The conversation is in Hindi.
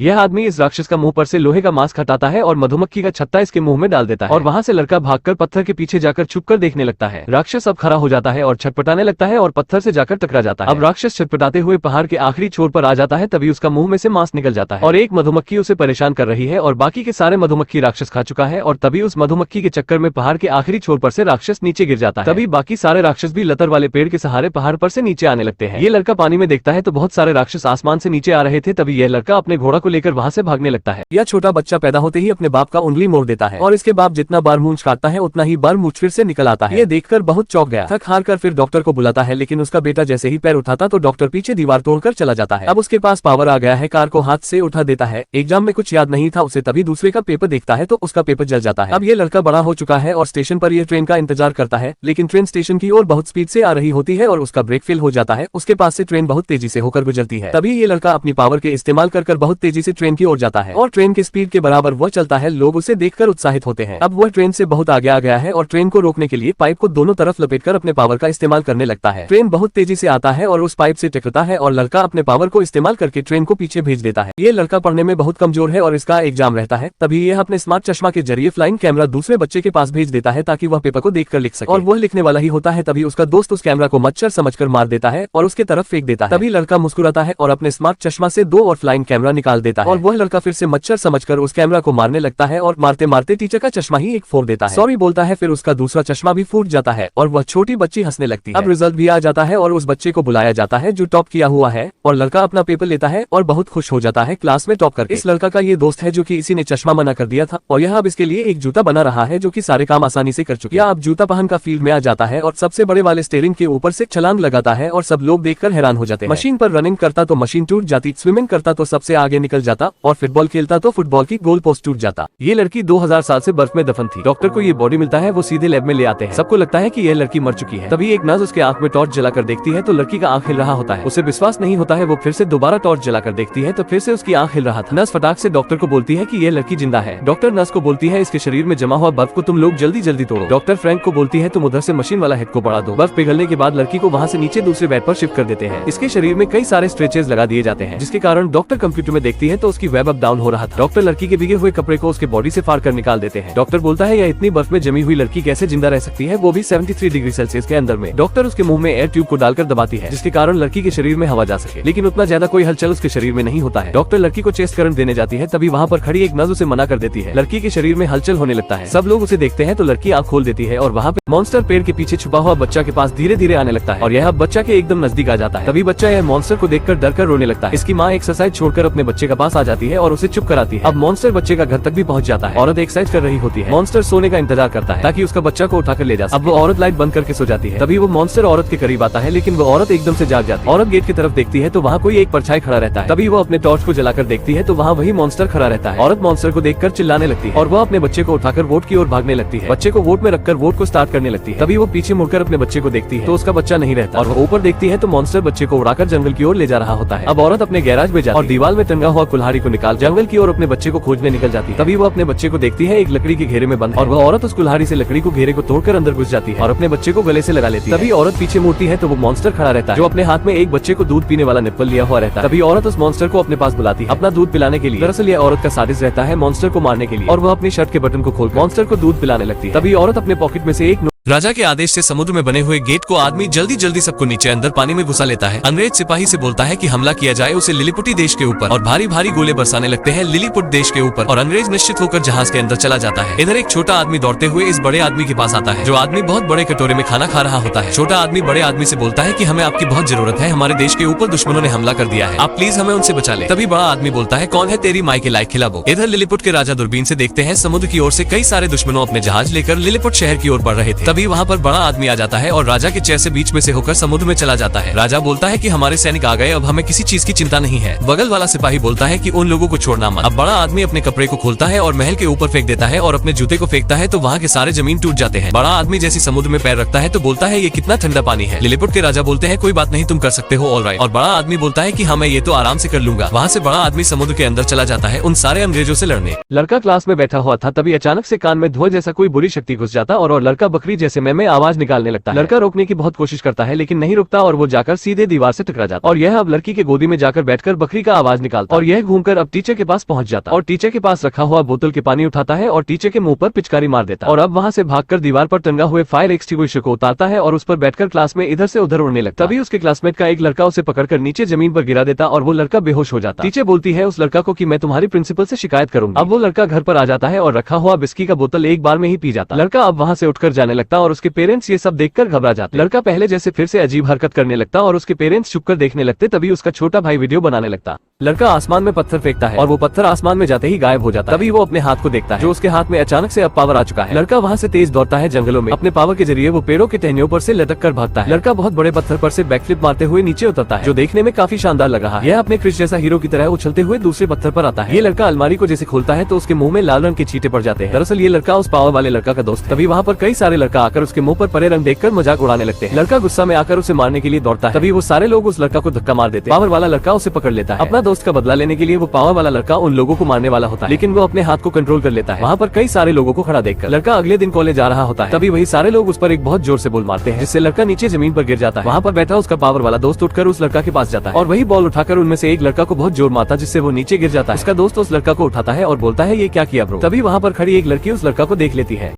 यह आदमी इस राक्षस का मुंह पर से लोहे का मास्क हटाता है और मधुमक्खी का छत्ता इसके मुंह में डाल देता है और वहाँ से लड़का भागकर पत्थर के पीछे जाकर छुपकर देखने लगता है। राक्षस अब खड़ा हो जाता है और छटपटाने लगता है और पत्थर से जाकर टकरा जाता है। अब राक्षस छटपटाते हुए पहाड़ के आखिरी छोर पर आ जाता है, तभी उसका मुंह में से मांस निकल जाता है और एक मधुमक्खी उसे परेशान कर रही है और बाकी के सारे मधुमक्खी राक्षस खा चुका है और तभी उस मधुमक्खी के चक्कर में पहाड़ के आखिरी छोर पर से राक्षस नीचे गिर जाता है। तभी बाकी सारे राक्षस भी लतर वाले पेड़ के सहारे पहाड़ पर से नीचे आने लगते हैं। ये लड़का पानी में देखता है तो बहुत सारे राक्षस आसमान से नीचे आ रहे थे। तभी यह लड़का अपने घोड़ा को लेकर वहाँ से भागने लगता है। यह छोटा बच्चा पैदा होते ही अपने बाप का उंगली मोड़ देता है और इसके बाप जितना बार मूंछ काटता है उतना ही बार मूंछ फिर से निकल आता है। ये देखकर बहुत चौंक गया, थक हार कर फिर डॉक्टर को बुलाता है, लेकिन उसका बेटा जैसे ही पैर उठाता तो डॉक्टर पीछे दीवार तोड़कर चला जाता है। अब उसके पास पावर आ गया है, कार को हाथ से उठा देता है। एग्जाम में कुछ याद नहीं था उसे, तभी दूसरे का पेपर देखता है तो उसका पेपर जल जाता है। अब ये लड़का बड़ा हो चुका है और स्टेशन पर ये ट्रेन का इंतजार करता है, लेकिन ट्रेन स्टेशन की ओर बहुत स्पीड से आ रही होती है और उसका ब्रेक फेल हो जाता है। उसके पास से ट्रेन बहुत तेजी से होकर गुजरती है। तभी ये लड़का अपनी पावर के इस्तेमाल कर बहुत तेजी से ट्रेन की ओर जाता है और ट्रेन के स्पीड के बराबर वह चलता है। लोग उसे देखकर उत्साहित होते हैं। अब वह ट्रेन से बहुत आगे आ गया है और ट्रेन को रोकने के लिए पाइप को दोनों तरफ लपेटकर अपने पावर का इस्तेमाल करने लगता है। ट्रेन बहुत तेजी से आता है और उस पाइप से टकराता है और लड़का अपने पावर को इस्तेमाल करके ट्रेन को पीछे भेज देता है। ये लड़का पढ़ने में बहुत कमजोर है और इसका एग्जाम रहता है। तभी यह अपने स्मार्ट चश्मा के जरिए फ्लाइंग कैमरा दूसरे बच्चे के पास भेज देता है ताकि वह पेपर को देखकर लिख सके और वह लिखने वाला ही होता है। तभी उसका दोस्त उस कैमरा को मच्छर समझकर मार देता है और उसके तरफ फेंक देता है। तभी लड़का मुस्कुराता है और अपने स्मार्ट चश्मा से 2 और फ्लाइंग कैमरा निकाल देता है और वह लड़का फिर से मच्छर समझकर उस कैमरा को मारने लगता है और मारते मारते टीचर का चश्मा ही एक फोड़ देता है। सॉरी बोलता है, फिर उसका दूसरा चश्मा भी फूट जाता है और वह छोटी बच्ची हंसने लगती है। अब रिजल्ट भी आ जाता है और उस बच्चे को बुलाया जाता है जो टॉप किया हुआ है और लड़का अपना पेपर लेता है और बहुत खुश हो जाता है क्लास में टॉप करके। इस लड़का का ये दोस्त है जो कि इसी ने चश्मा मना कर दिया था और यह अब इसके लिए एक जूता बना रहा है जो कि सारे काम आसानी से कर चुके। अब जूता पहन का फील्ड में आ जाता है और सबसे बड़े वाले स्टीयरिंग के ऊपर से छलांग लगाता है और सब लोग देखकर हैरान हो जाते हैं। मशीन पर रनिंग करता तो मशीन टूट जाती, स्विमिंग करता तो सबसे आगे निकल जाता और फुटबॉल खेलता तो फुटबॉल की गोल पोस्ट टूट जाता। ये लड़की 2000 साल से बर्फ में दफन थी। डॉक्टर को ये बॉडी मिलता है, वो सीधे लैब में ले आते हैं। सबको लगता है कि यह लड़की मर चुकी है। तभी एक नर्स उसके आंख में टॉर्च जलाकर देखती है तो लड़की का आंख हिल रहा होता है। उसे विश्वास नहीं होता है, वो फिर से दोबारा टॉर्च जलाकर देखती है तो फिर से उसकी आंख हिल रहा था। नर्स फटाक से डॉक्टर को बोलती है कि यह लड़की जिंदा है। डॉक्टर नर्स को बोलती है इसके शरीर में जमा हुआ बर्फ को तुम लोग जल्दी जल्दी तोड़ो। डॉक्टर फ्रैंक को बोलती है तुम उधर से मशीन वाला हेड को बढ़ा दो। बर्फ पिघलने के बाद लड़की को वहाँ से नीचे दूसरे बेड पर शिफ्ट कर देते हैं। इसके शरीर में कई सारे स्ट्रेचेस लगा दिए जाते हैं जिसके कारण डॉक्टर कंप्यूटर में देखती है तो उसकी वेब अप डाउन हो रहा था। डॉक्टर लड़की के भीगे हुए कपड़े को उसके बॉडी से फाड़ कर निकाल देते हैं। डॉक्टर बोलता है यह इतनी बर्फ में जमी हुई लड़की कैसे जिंदा रह सकती है, वो भी 73 डिग्री सेल्सियस के अंदर में। डॉक्टर उसके मुंह में एयर ट्यूब को डालकर दबाती है जिसके कारण लड़की के शरीर में हवा जा सके, लेकिन उतना ज्यादा कोई हलचल उसके शरीर में नहीं होता है। डॉक्टर लड़की को चेस्ट करंट देने जाती है, तभी वहाँ पर खड़ी एक नर्स उसे मना कर देती है। लड़की के शरीर में हलचल होने लगता है। सब लोग उसे देखते हैं तो लड़की आँख खोल देती है और वहाँ पे मॉन्स्टर पेड़ के पीछे छुपा हुआ बच्चा के पास धीरे धीरे आने लगता है और यह बच्चा के एकदम नजदीक आ जाता है। तभी बच्चा यह मॉन्स्टर को देखकर डरकर रोने लगता है। इसकी माँ एक्सरसाइज छोड़कर अपने बच्चे के पास आ जाती है और उसे चुप कराती है। अब मॉन्स्टर बच्चे का घर तक भी पहुंच जाता है। औरत एक्सरसाइज कर रही होती है। मॉन्स्टर सोने का इंतजार करता है ताकि उसका बच्चा को उठाकर ले जा सके। अब वो औरत लाइट बंद करके सो जाती है। तभी वो मॉन्स्टर औरत के करीब आता है, लेकिन वो औरत एकदम से जाग जाती है। औरत गेट की तरफ देखती है तो वहाँ कोई एक परछाई खड़ा रहता है। तभी वो अपने टॉर्च को जलाकर देखती है तो वहाँ वही मॉन्स्टर खड़ा रहता है। औरत मॉन्स्टर को देखकर चिल्लाने लगती है और वो अपने बच्चे को उठाकर वोट की ओर भागने लगती है। बच्चे को वोट में रखकर वोट को स्टार्ट करने लगती है। तभी वो पीछे मुड़कर अपने बच्चे को देखती है तो उसका बच्चा नहीं रहता और वो ऊपर देखती है तो मॉन्स्टर बच्चे को उड़ाकर जंगल की ओर ले जा रहा होता है। अब औरत अपने गैराज में जाती है और दीवार में टंगा हुआ कुल्हाड़ी को निकाल जंगल की ओर अपने बच्चे को खोजने निकल जाती है। तभी वो अपने बच्चे को देखती है एक लकड़ी के घेरे में बंद और वह औरत उस कुल्हाड़ी से लकड़ी को घेरे को तोड़कर अंदर घुस जाती है और अपने बच्चे को गले से लगा लेती है। तभी औरत पीछे मुड़ती है तो वो मॉन्स्टर खड़ा रहता है जो अपने हाथ में एक बच्चे को दूध पीने वाला निप्पल लिया हुआ रहता है। तभी औरत उस मॉन्स्टर को अपने पास बुलाती है अपना दूध पिलाने के लिए। दरअसल यह औरत का साजिश रहता है मॉन्स्टर को मारने के लिए और वह अपनी शर्ट के बटन को खोल मॉन्स्टर को दूध पिलाने लगती है। तभी औरत अपने पॉकेट में से एक राजा के आदेश से समुद्र में बने हुए गेट को आदमी जल्दी जल्दी सबको नीचे अंदर पानी में घुसा लेता है। अंग्रेज सिपाही से बोलता है कि हमला किया जाए उसे लिलीपुटी देश के ऊपर और भारी भारी गोले बरसाने लगते हैं लिलीपुट देश के ऊपर और अंग्रेज निश्चित होकर जहाज के अंदर चला जाता है। इधर एक छोटा आदमी दौड़ते हुए इस बड़े आदमी के पास आता है जो आदमी बहुत बड़े कटोरे में खाना खा रहा होता है। छोटा आदमी बड़े आदमी से बोलता है कि हमें आपकी बहुत जरूरत है, हमारे देश के ऊपर दुश्मनों ने हमला कर दिया है, आप प्लीज हमें उनसे बचा ले। तभी बड़ा आदमी बोलता है कौन है तेरी माई के लायक खिलाबो। इधर लिलीपुट के राजा दूरबीन से देखते हैं समुद्र की ओर से कई सारे दुश्मनों अपने जहाज लेकर लिलीपुट शहर की ओर बढ़ रहे थे। तभी वहाँ पर बड़ा आदमी आ जाता है और राजा के चेहरे से बीच में से होकर समुद्र में चला जाता है। राजा बोलता है कि हमारे सैनिक आ गए, अब हमें किसी चीज की चिंता नहीं है। बगल वाला सिपाही बोलता है कि उन लोगों को छोड़ना मत। अब बड़ा आदमी अपने कपड़े को खोलता है और महल के ऊपर फेंक देता है और अपने जूते को फेंकता है तो वहाँ के सारे जमीन टूट जाते हैं। बड़ा आदमी जैसे समुद्र में पैर रखता है तो बोलता है ये कितना ठंडा पानी है। लिलीपुट के राजा बोलते हैं कोई बात नहीं, तुम कर सकते हो, ऑलराइट। और बड़ा आदमी बोलता है कि हाँ मैं ये तो आराम से कर लूंगा। वहाँ से बड़ा आदमी समुद्र के अंदर चला जाता है उन सारे अंग्रेजों से लड़ने। लड़का क्लास में बैठा हुआ था, तभी अचानक से कान में धुआं जैसा कोई बुरी शक्ति घुस जाता और लड़का बकरी जैसे मैं आवाज निकालने लगता है। लड़का रोकने की बहुत कोशिश करता है लेकिन नहीं रुकता और वो जाकर सीधे दीवार से टकरा जाता है और यह अब लड़की के गोदी में जाकर बैठकर बकरी का आवाज निकालता और यह घूमकर अब टीचर के पास पहुंच जाता और टीचर के पास रखा हुआ बोतल के पानी उठाता है और टीचर के मुंह पर पिचकारी मार देता और अब वहां से भागकर दीवार पर टंगा हुए फायर एक्सटिंग्विशर को उतारता है और उस पर बैठकर क्लास में इधर से उधर उड़ने लगता। तभी उसके क्लासमेट का एक लड़का उसे पकड़कर नीचे जमीन पर गिरा देता और वो लड़का बेहोश हो जाता। टीचर बोलती है उस लड़का को कि मैं तुम्हारी प्रिंसिपल से शिकायत करूंगी। अब वो लड़का घर पर आ जाता है और रखा हुआ बिस्की का बोतल एक बार में ही पी जाता। लड़का अब वहां से उठकर जाने लगता और उसके पेरेंट्स ये सब देखकर घबरा जाते। लड़का पहले जैसे फिर से अजीब हरकत करने लगता और उसके पेरेंट्स छुपकर देखने लगते। तभी उसका छोटा भाई वीडियो बनाने लगता। लड़का आसमान में पत्थर फेंकता है और वो पत्थर आसमान में जाते ही गायब हो जाता है। तभी वो अपने हाथ को देखता है जो उसके हाथ में अचानक से अब पावर आ चुका है। लड़का वहाँ से तेज दौड़ता है जंगलों में। अपने पावर के जरिए वो पेड़ों के टहनियों पर से लटक कर भागता है। लड़का बहुत बड़े पत्थर पर से बैकफ्लिप मारते हुए नीचे उतरता है जो देखने में काफी शानदार लग रहा है। यह अपने क्रिश जैसा हीरो की तरह उछलते हुए दूसरे पत्थर पर आता है। ये लड़का अलमारी को जैसे खोलता है तो उसके मुंह में लाल रंग के छींटे पड़ जाते हैं। दरअसल ये लड़का उस पावर वाले लड़का का दोस्त है। तभी वहाँ पर कई सारे लड़का आकर उसके मुंह पर परे रंग देखकर मजाक उड़ाने लगते हैं। लड़का गुस्सा में आकर उसे मारने के लिए दौड़ता है। तभी वो सारे लोग उस लड़का को धक्का मार देते हैं। पावर वाला लड़का उसे पकड़ लेता है। अपना दोस्त का बदला लेने के लिए वो पावर वाला लड़का उन लोगों को मारने वाला होता है लेकिन वो अपने हाथ को कंट्रोल कर लेता है। वहाँ पर कई सारे लोगों को खड़ा देखकर लड़का अगले दिन कॉलेज जा रहा होता है। तभी वही सारे लोग उस पर एक बहुत जोर से बॉल मारते हैं जिससे लड़का नीचे जमीन पर गिर जाता है। वहाँ पर बैठा उसका पावर वाला दोस्त उठकर उस लड़का के पास जाता है और वही बॉल उठाकर उनमें से एक लड़का को बहुत जोर मारता जिससे वो नीचे गिर जाता है। उसका दोस्त उस लड़का को उठाता है और बोलता है ये क्या किया ब्रो। तभी वहाँ पर खड़ी एक लड़की उस लड़का को देख लेती है।